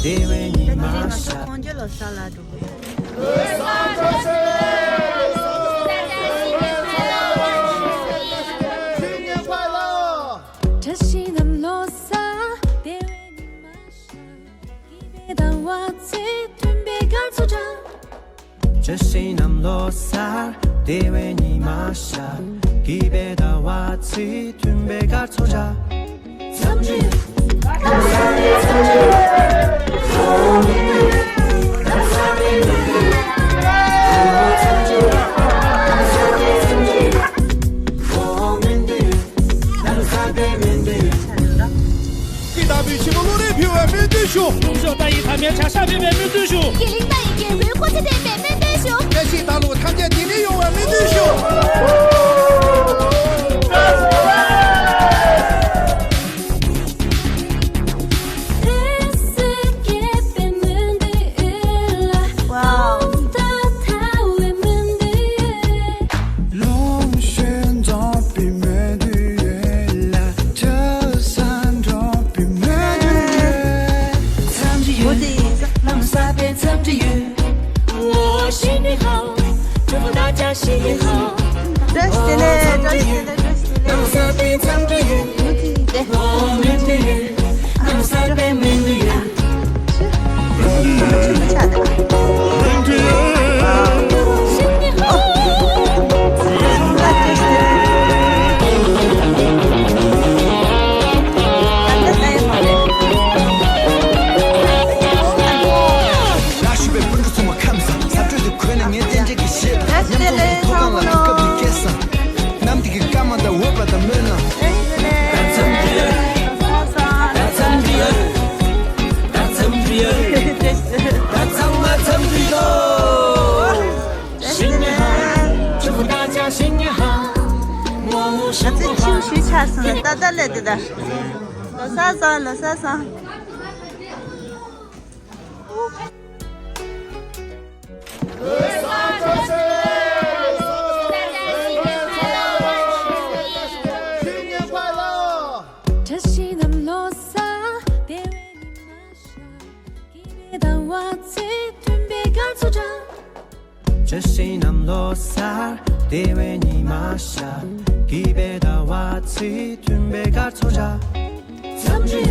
Dewe ni那你这个是 masha 空姐了啥来着？ 자신감 로사 대회니 마셔 입에다 왔지 둔배가 소자 Jashinam losar Dewe ni masha Gibeda watsi Tunbega toja 삼주动手带一盘面茶，下面面面对手。给领导一件维护这点面面对手。在新大陆参见地理有文明对手。 哇，龙旋着比美的月来，这山着比美的月。藏着我雨，的浪洒边藏着雨。我心里好，祝福大家新年好。这些嘞，这些嘞，这些嘞，浪洒边藏着雨，我的对，我面对雨，浪洒边面对雨。吃不下的。新年好。那这是，那也好嘞。 라슈베 분주 소마 감사 사주도 그냥 예전적이 싫어 네, 도강라 사모노. 두껍겠어 남디기 까만다 워바다 면허那这情绪产生了，哒来的了，老啥啥，老啥啥。 新年快乐！ 자신감 로사 대회니 마셔 입에다 왔지 둔배가 소자 Jashinam losar Dewe ni masha Gibeda watsi Tunbega toja 삼주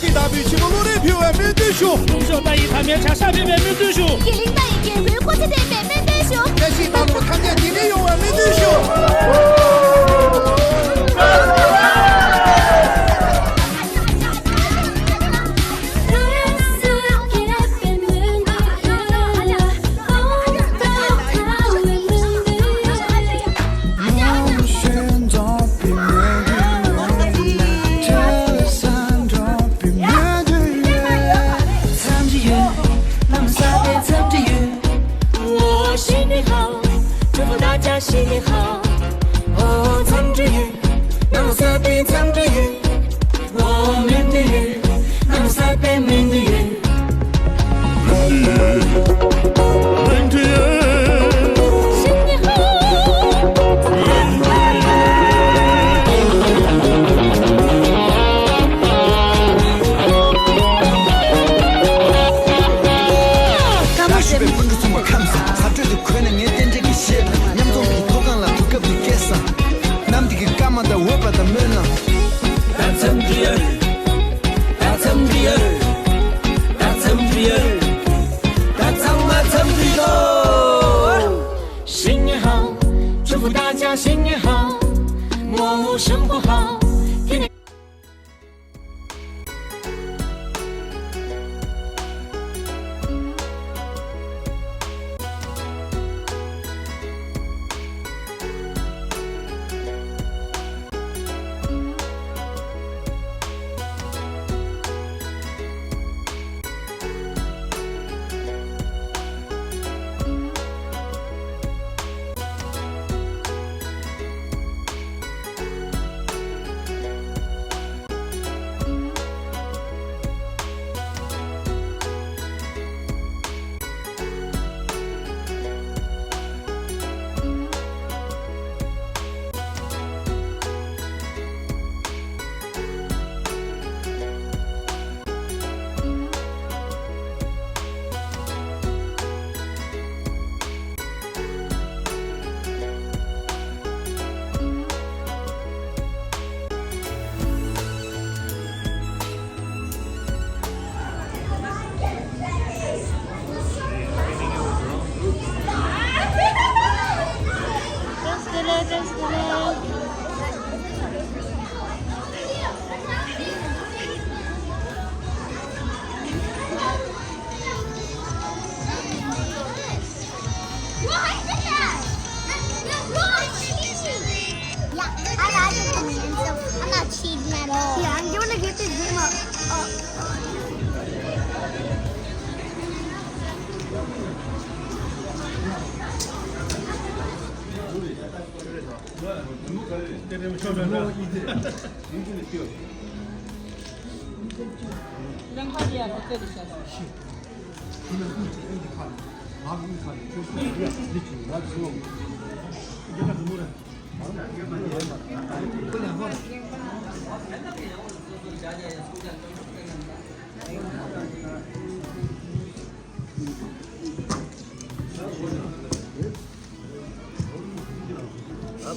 给大比起我努力评文明对手。 动手带一盘面茶，下面面面对手。给领导一件维护这点面面对手。在新大陆参见地理有文明对手。 龙旋着比美的月来，这山着比美的月。藏着雨，浪洒边藏着雨。我心里好，祝福大家新年好。哦，藏着雨，浪洒边藏着雨。我面对雨，浪洒边面对雨。新年好。 라슈베 분주 소마 감사 사주도 그냥 예전적이 싫어 냠동이 도강라 두껍겠어 남디기 까만다 워바다 면허新年好，祝福大家新年好，我生活好。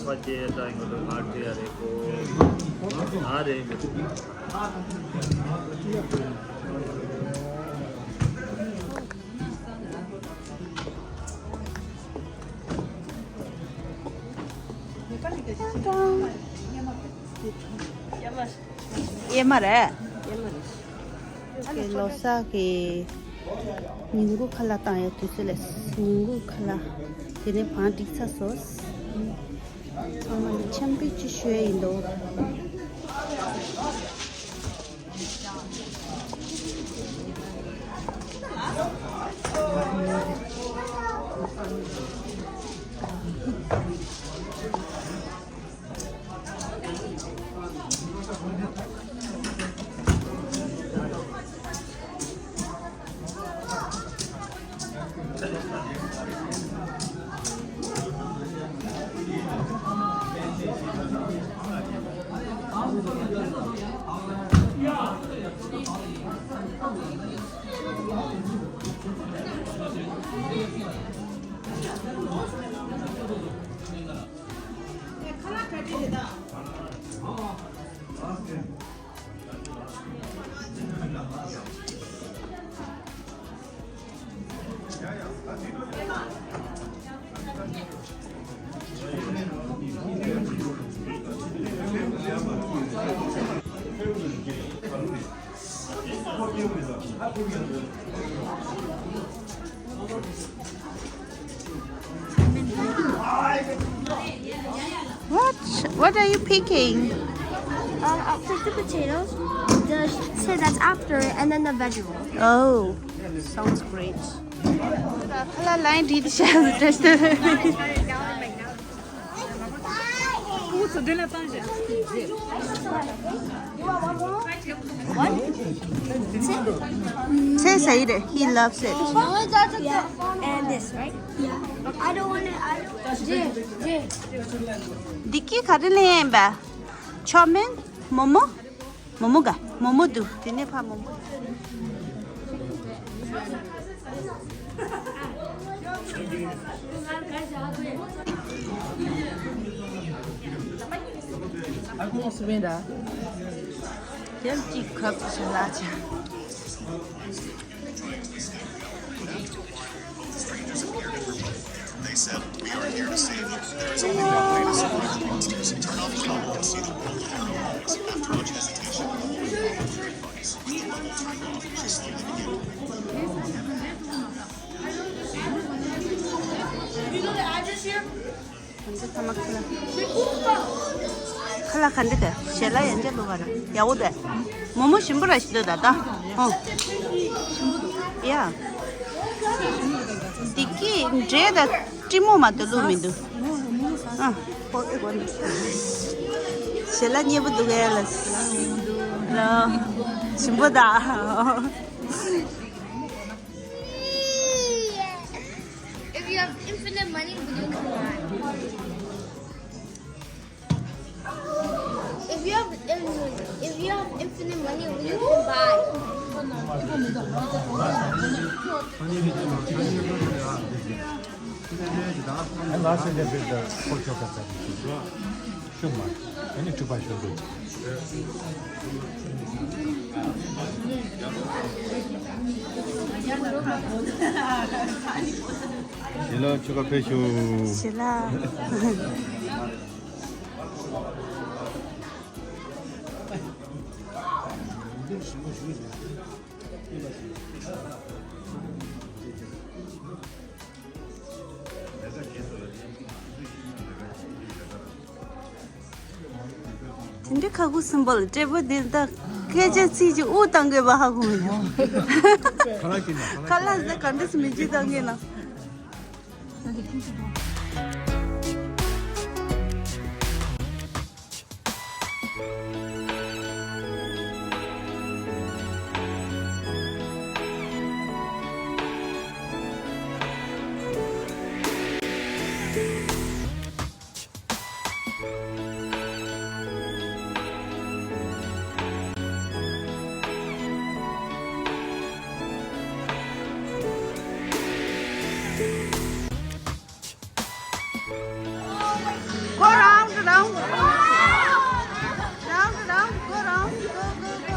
बच्चे टाइम को मारते आ रहे को आ रहे ये मरे लोसा के नींबू खला ताया तुसले नींबू खला तिने पांच सा सॉस 참비 주슈에인도 What are you picking? I'll take the potatoes. Say that's after it, and then the vegetable. Oh, sounds great. Color line details just. Say it. He loves it. And this, right? Yeah. I don't want it. Diki kadile ba. Chomen, momo, momoga, momodu. Dine pa momo. 고맙습니다. 젤티 컵 살라자. They said, we are here to save you. There is only one way to save you. Turn on the color and see the world arrows. After much hesitation, buttons. With the button turned off, she slowly began. 언제 다 막히나? 칼라 간데게 셀라 연재 로가라. 야오데. 뭐뭐 심부라 시도다다. 야. 디키 제다 찌모마도 루미도. 이건. 셀라 니부도 게라스. 라. 심부다. If you have infinite money, will you cry? If you have infinite money, will you buy? 일로 추가 배슈. 셀라. 근데 가고 선발 제보된다. 계제시지 우당게 봐 하고 그냥. 칼라스 간데스 미지 당게나. Go round, round. Round, round, go round. Go, go, go.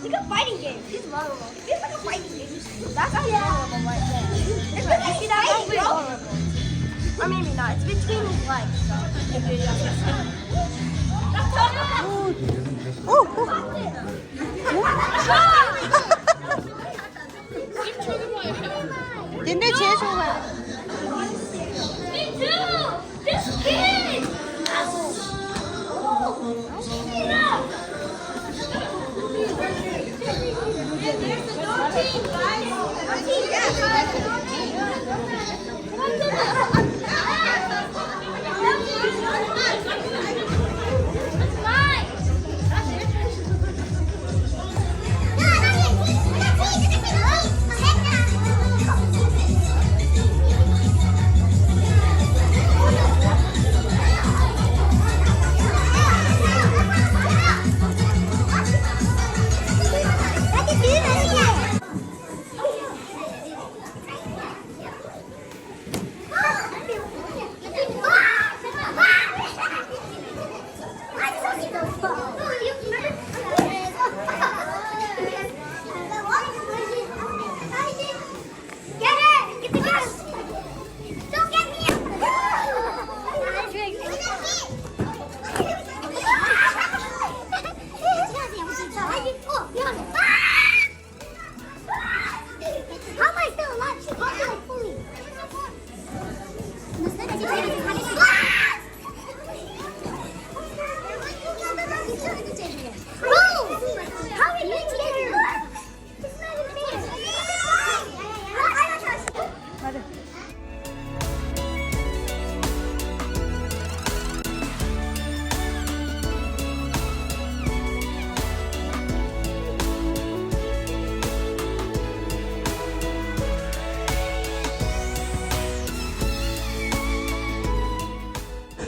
It's like a fighting game. It's vulnerable. It's like a fighting game. That's vulnerable right there. It's like, you see that? That's pretty vulnerable. Or maybe not. It's between his legs. So. 얘네 제일 좋아해. Me too! This kid! There's the dog team, guys! Our team,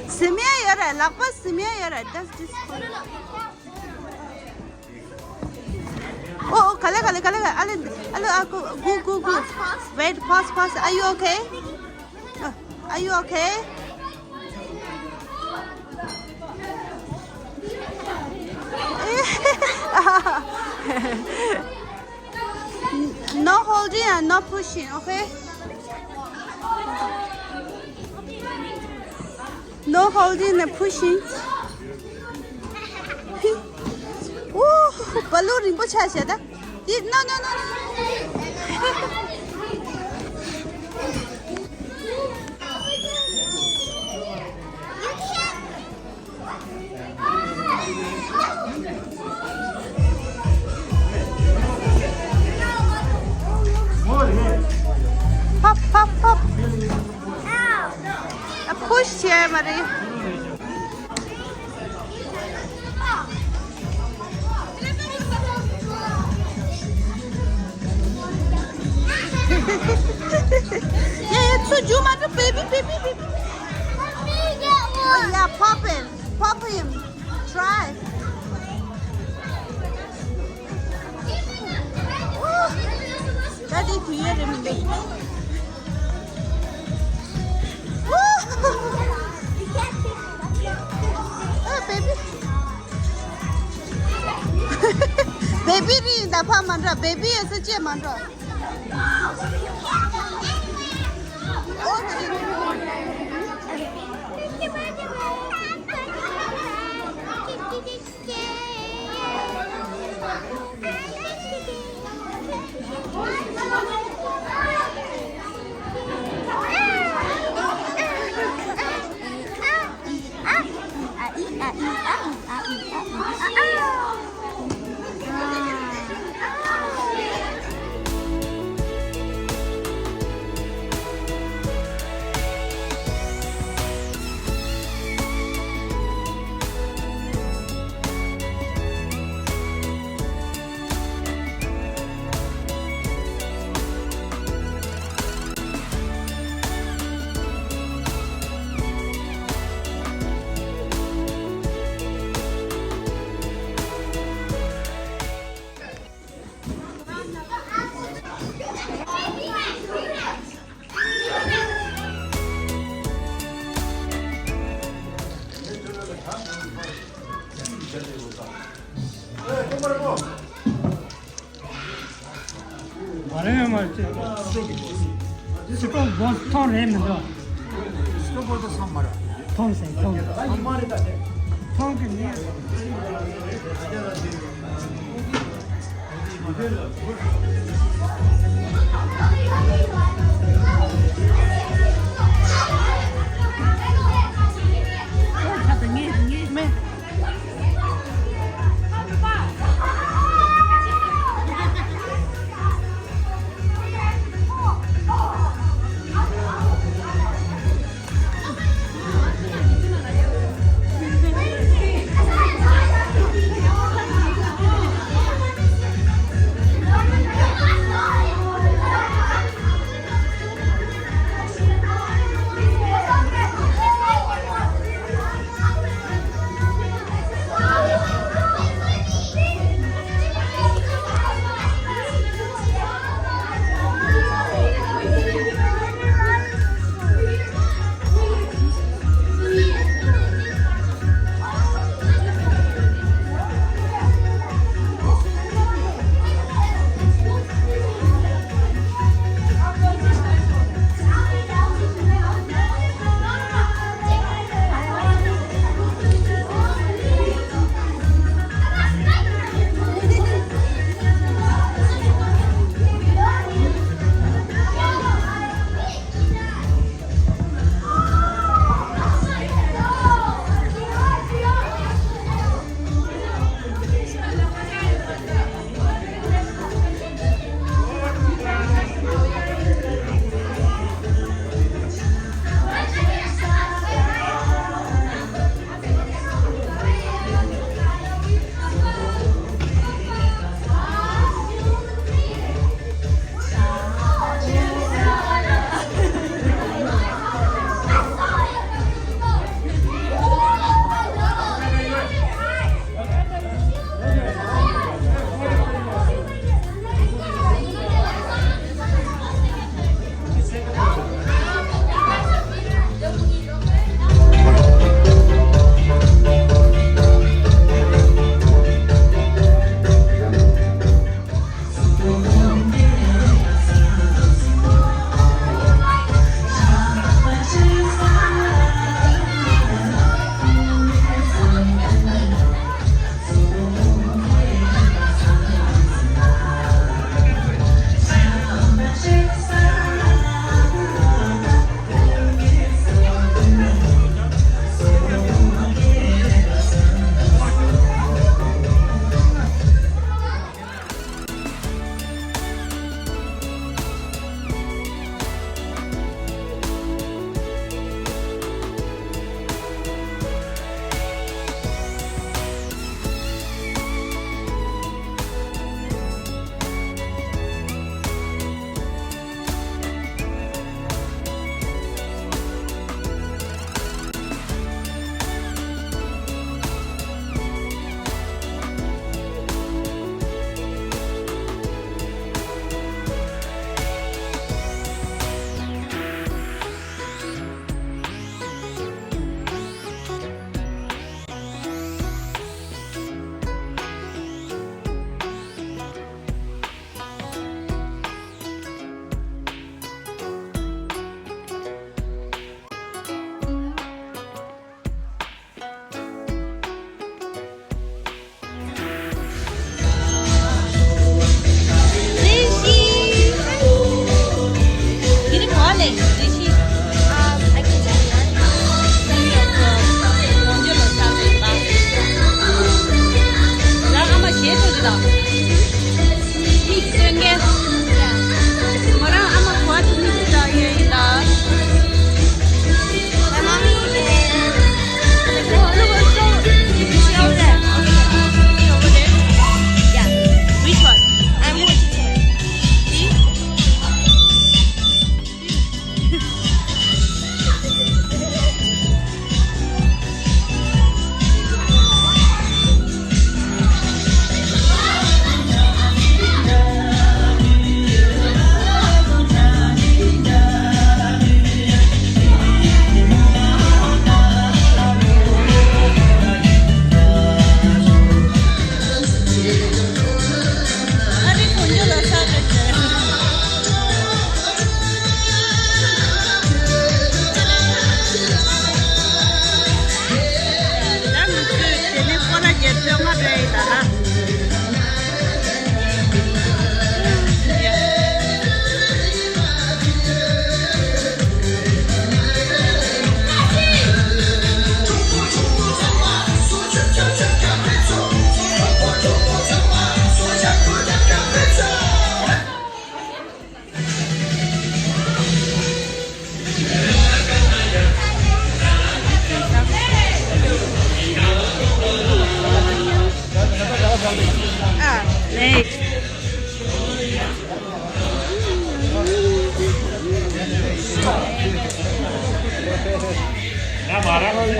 스미야 열어. 락바 스미야 열어. That's this one. Oh, kale. Go. Wait, pause. Are you okay? Are you okay? No holding and no pushing, okay? No holding and pushing. Woo, balloon 不拆写的。No. Pop. Push here, Marie. Yeah, so you mother baby. Oh yeah, pop him. Try. Daddy 뒤에 되는데. Baby. Baby 나파 만들어. Baby에서 제 만들어. 말하면 말지. 지금 뭐톤 했는데. 스토보드 3마리. 톤세. 톤이 말하는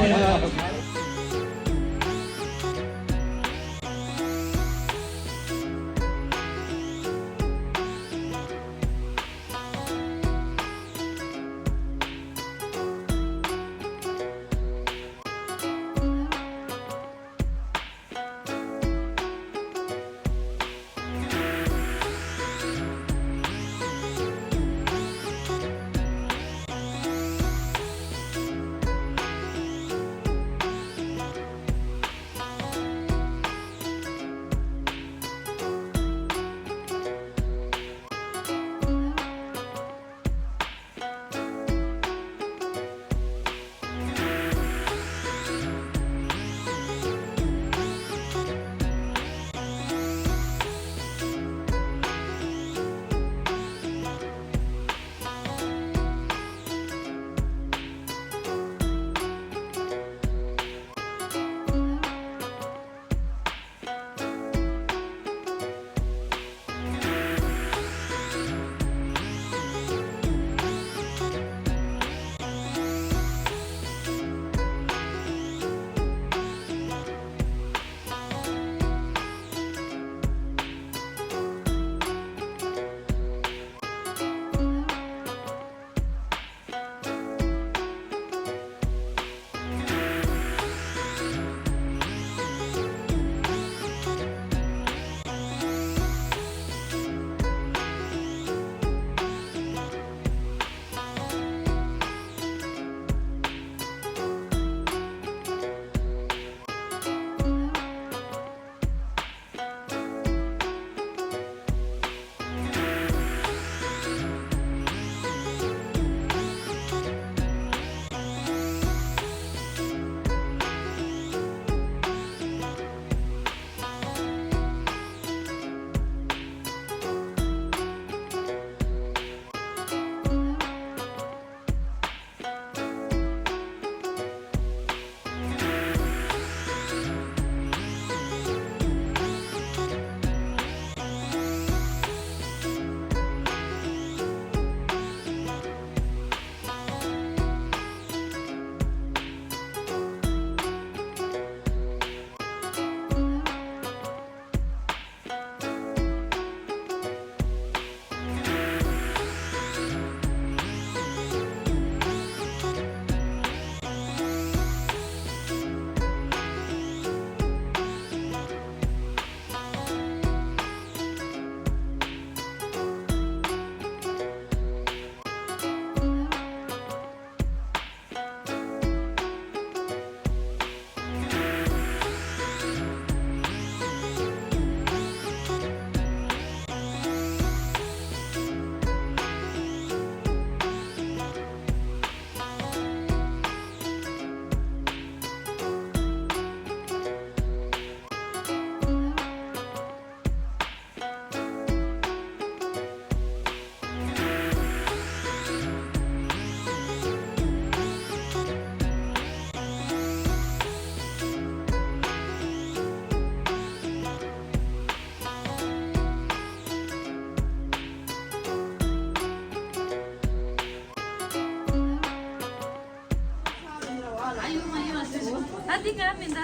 Tadi kan minta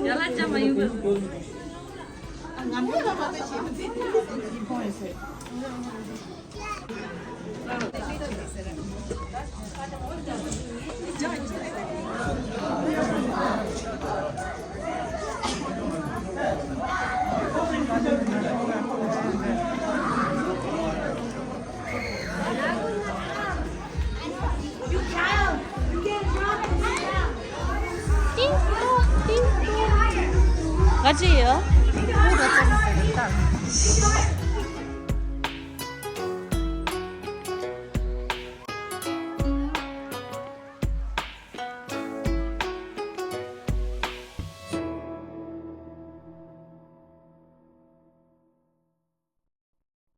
jalan sama Yuga. Kaçıyor?